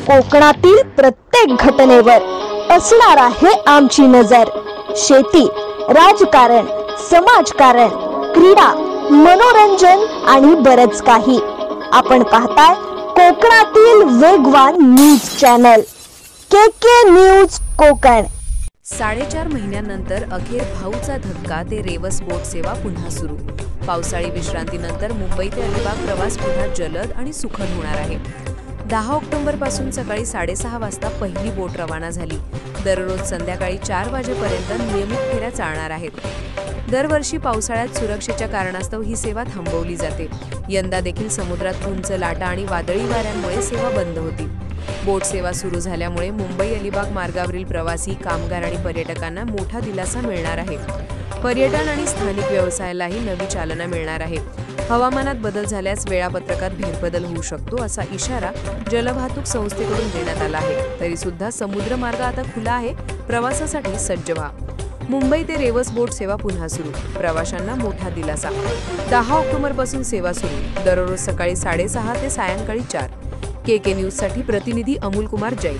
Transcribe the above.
कोकणातील प्रत्येक घटनेवर असणार आहे आमची नजर। शेती, राजकारण, समाजकारण, क्रीडा, मनोरंजन आणि बरच काही। आपण पाहताय कोकणातील वेगवान न्यूज चॅनल के न्यूज कोकण। 4.5 महिन्यांनंतर अखेर भाऊचा धक्का ते रेवस बोट सेवा पुन्हा सुरू। पावसाळी विश्रांतीनंतर मुंबई ते अलिबाग प्रवास पुन्हा जलद आणि सुखद होणार आहे। 10 ऑक्टोबर पासून सकाळी 6:30 वाजता पहिली बोट रवाना झाली। दररोज संध्याकाळी 4 वाजेपर्यंत नियमित फेऱ्या चालणार आहेत। दरवर्षी पावसाळ्यात सुरक्षेच्या कारणास्तव ही सेवा थांबवली जाते। यंदा देखील समुद्रात उंच लाटा आणि वादळी वाऱ्यांमुळे सेवा बंद होती। बोट सेवा सुरू झाल्यामुळे मुंबई अलिबाग मार्गावरील प्रवासी, कामगार आणि पर्यटकांना मोठा दिलासा मिळणार आहे। पर्यटन आणि स्थानिक व्यवसायालाही नवी चालना मिळणार आहे। हवामानात बदल झाल्यास वेळापत्रकात फेरबदल होऊ शकतो, असा इशारा जलवाहतूक संस्थेकडून देण्यात आला आहे। तरी सुद्धा समुद्र मार्ग आता खुला आहे, प्रवासासाठी सज्ज व्हा। मुंबई ते रेवस बोट सेवा पुन्हा सुरू, प्रवाशांना मोठा दिलासा। 10 ऑक्टोबर पासून सेवा सुरू, दररोज सकाळी 6:30 ते सायंकाळी 4। के न्यूज साठी प्रतिनिधी अमोल कुमार जैन।